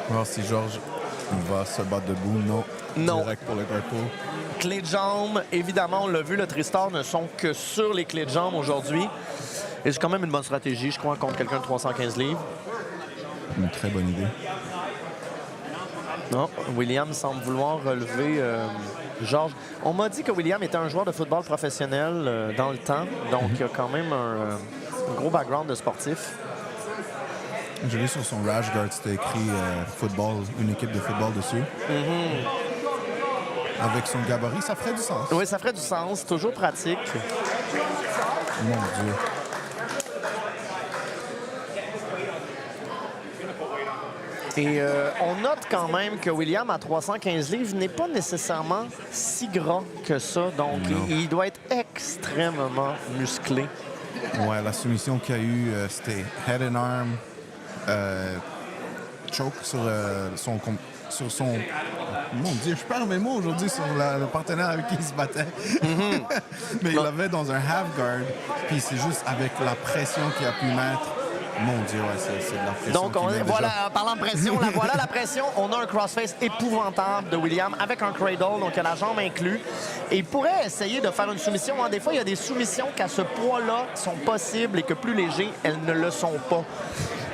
Voir si Georges va se battre debout. Non. Non. Direct pour le carpo. Clés de jambes, évidemment, on l'a vu, le Tristar ne sont que sur les clés de jambes aujourd'hui. Et c'est quand même une bonne stratégie, je crois, contre quelqu'un de 315 livres. Une très bonne idée. Non, William semble vouloir relever Georges. On m'a dit que William était un joueur de football professionnel dans le temps, donc il a quand même un gros background de sportif. J'ai vu sur son rash guard, c'était écrit football, une équipe de football dessus. Avec son gabarit, ça ferait du sens. Oui, ça ferait du sens, toujours pratique. Mon Dieu. Et on note quand même que William, à 315 livres, n'est pas nécessairement si gras que ça. Donc, il doit être extrêmement musclé. Ouais, la soumission qu'il y a eu, c'était head and arm, choke sur son... Mon Dieu, je perds mes mots aujourd'hui sur le partenaire avec qui il se battait. Mais il l'avait dans un half guard, puis c'est juste avec la pression qu'il a pu mettre. Mon Dieu, ouais, c'est de la pression. Donc, voilà, parlant de pression, voilà la pression. On a un crossface épouvantable de William avec un cradle, donc il a la jambe inclus. Et il pourrait essayer de faire une soumission. Des fois, il y a des soumissions qu'à ce poids-là sont possibles et que plus légers, elles ne le sont pas.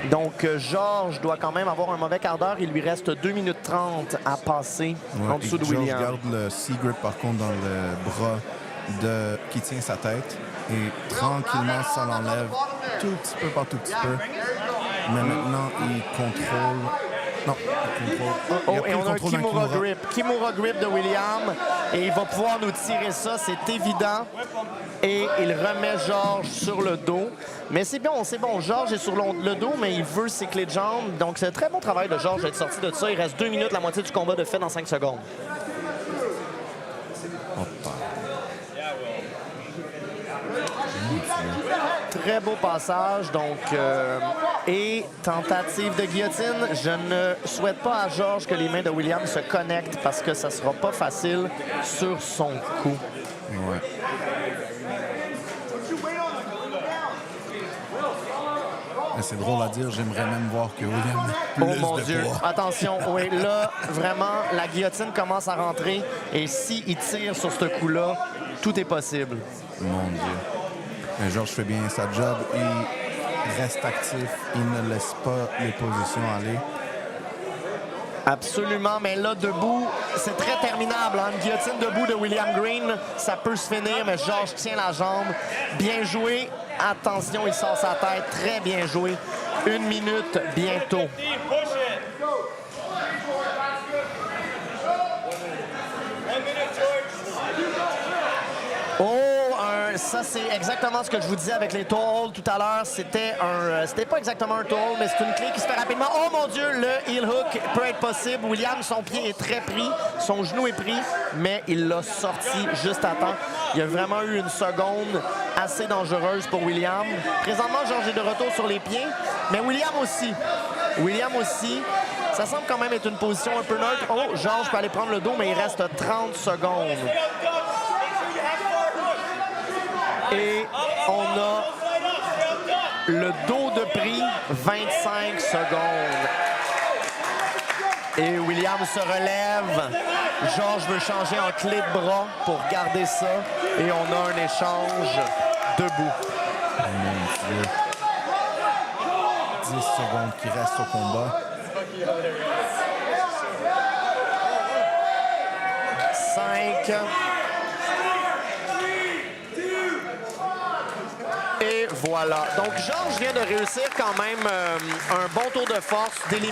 Donc, Georges doit quand même avoir un mauvais quart d'heure. Il lui reste 2 minutes 30 à passer en dessous de William. Georges garde le C-grip, par contre, dans le bras qui tient sa tête. Et tranquillement, ça l'enlève tout petit peu par tout petit peu. Mais maintenant, il contrôle... Non, il contrôle... Et on a un Kimura grip. Kimura grip de William. Et il va pouvoir nous tirer ça, c'est évident. Et il remet Georges sur le dos. Mais c'est bon. Georges est sur le dos, mais il veut ses clés de jambes. Donc, c'est un très bon travail de Georges d'être sorti de ça. Il reste 2 minutes, la moitié du combat de fait dans 5 secondes. Très beau passage, donc, et tentative de guillotine. Je ne souhaite pas à Georges que les mains de William se connectent parce que ça sera pas facile sur son coup. Ouais. C'est drôle à dire, j'aimerais même voir que William ait plus oh mon de Dieu, poids. attention, oui, là, vraiment, la guillotine commence à rentrer et s'il tire sur ce coup-là, tout est possible. Mon Dieu. Mais Georges fait bien sa job, il reste actif, il ne laisse pas les positions aller. Absolument, mais là, debout, c'est très terminable. Une guillotine debout de William Green, ça peut se finir, mais Georges tient la jambe. Bien joué. Attention, il sort sa tête. Très bien joué. 1 minute bientôt. Ça, c'est exactement ce que je vous disais avec les toe holds tout à l'heure. C'était pas exactement un toe hold, mais c'est une clé qui se fait rapidement. Oh mon Dieu, le heel hook peut être possible. William, son pied est très pris, son genou est pris, mais il l'a sorti juste à temps. Il y a vraiment eu une seconde assez dangereuse pour William. Présentement, Georges est de retour sur les pieds, mais William aussi. Ça semble quand même être une position un peu neutre. Oh, Georges peut aller prendre le dos, mais il reste 30 secondes. Et on a le dos de prix, 25 secondes. Et William se relève. Georges veut changer en clé de bras pour garder ça. Et on a un échange debout. Mon Dieu. 10 secondes qui restent au combat. 5. Et voilà. Donc, Georges vient de réussir quand même un bon tour de force, d'éliminer